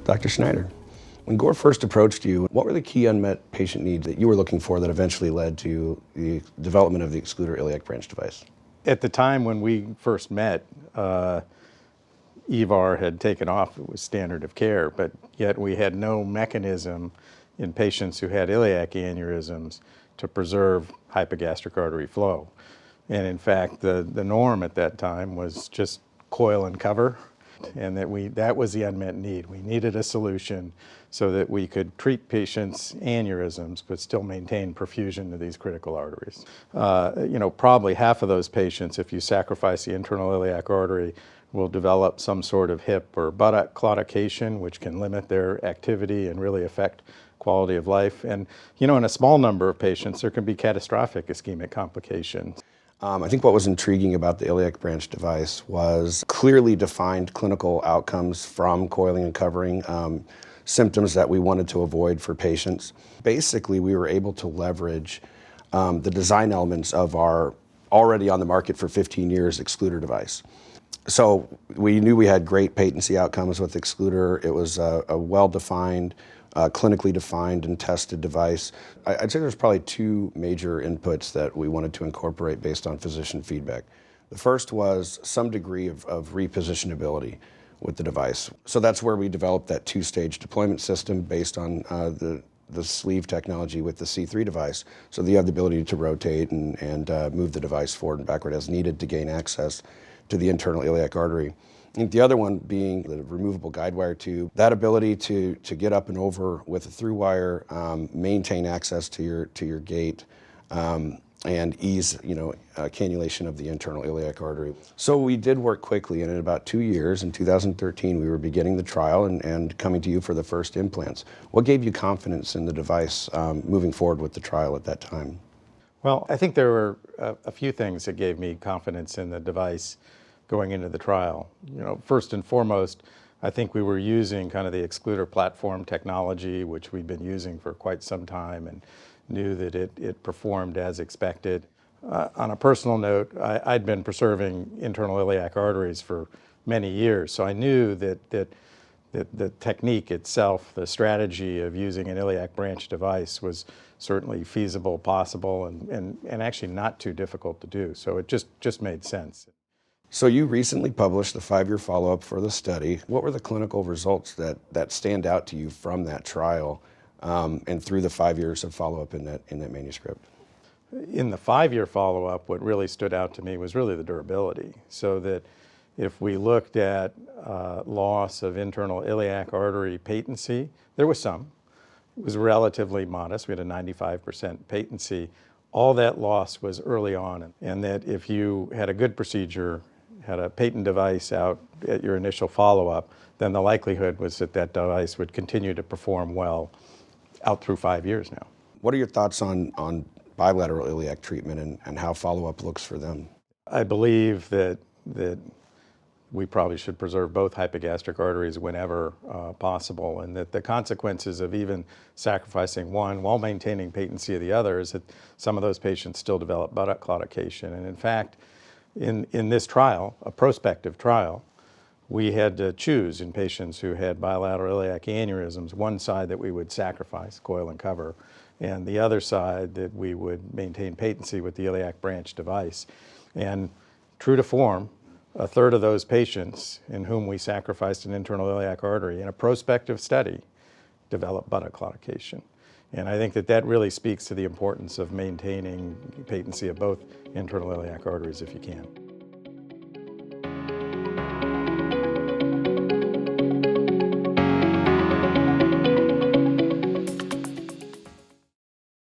Dr. Schneider, when Gore first approached you, what were the key unmet patient needs that you were looking for that eventually led to the development of the EXCLUDER iliac branch device? At the time when we first met, EVAR had taken off. It was standard of care, but yet we had no mechanism in patients who had iliac aneurysms to preserve hypogastric artery flow. And in fact, the norm at that time was just coil and cover, and that was the unmet need. We needed a solution so that we could treat patients' aneurysms but still maintain perfusion to these critical arteries. Probably half of those patients, if you sacrifice the internal iliac artery, will develop some sort of hip or buttock claudication, which can limit their activity and really affect quality of life. And in a small number of patients, there can be catastrophic ischemic complications. I think what was intriguing about the iliac branch device was clearly defined clinical outcomes from coiling and covering, symptoms that we wanted to avoid for patients. Basically, we were able to leverage the design elements of our already on the market for 15 years EXCLUDER device. So we knew we had great patency outcomes with EXCLUDER. It was a well-defined, clinically defined and tested device. I'd say there's probably two major inputs that we wanted to incorporate based on physician feedback. The first was some degree of repositionability with the device. So that's where we developed that two-stage deployment system based on the sleeve technology with the C3 device. So you have the ability to rotate and move the device forward and backward as needed to gain access to the internal iliac artery. And the other one being the removable guide wire tube. That ability to get up and over with a through wire, maintain access to your gate, and ease cannulation of the internal iliac artery. So we did work quickly, and in about 2 years, in 2013, we were beginning the trial and coming to you for the first implants. What gave you confidence in the device moving forward with the trial at that time? Well, I think there were a few things that gave me confidence in the device going into the trial. First and foremost, I think we were using kind of the EXCLUDER platform technology, which we've been using for quite some time, and knew that it performed as expected. On a personal note, I'd been preserving internal iliac arteries for many years, so I knew that the technique itself, the strategy of using an iliac branch device was certainly feasible, possible, and actually not too difficult to do. So it just made sense. So you recently published the 5-year follow-up for the study. What were the clinical results that stand out to you from that trial and through the 5 years of follow-up in that manuscript? In the 5-year follow-up, what really stood out to me was really the durability. So that if we looked at loss of internal iliac artery patency, there was some. It was relatively modest. We had a 95% patency. All that loss was early on, and that if you had a good procedure, had a patent device out at your initial follow-up, then the likelihood was that that device would continue to perform well out through 5 years now. What are your thoughts on bilateral iliac treatment and how follow-up looks for them? I believe that we probably should preserve both hypogastric arteries whenever possible, and that the consequences of even sacrificing one while maintaining patency of the other is that some of those patients still develop buttock claudication. And in fact, in this trial, a prospective trial, we had to choose in patients who had bilateral iliac aneurysms, one side that we would sacrifice, coil and cover, and the other side that we would maintain patency with the iliac branch device. And true to form, a third of those patients in whom we sacrificed an internal iliac artery in a prospective study developed buttock claudication. And I think that really speaks to the importance of maintaining patency of both internal iliac arteries if you can.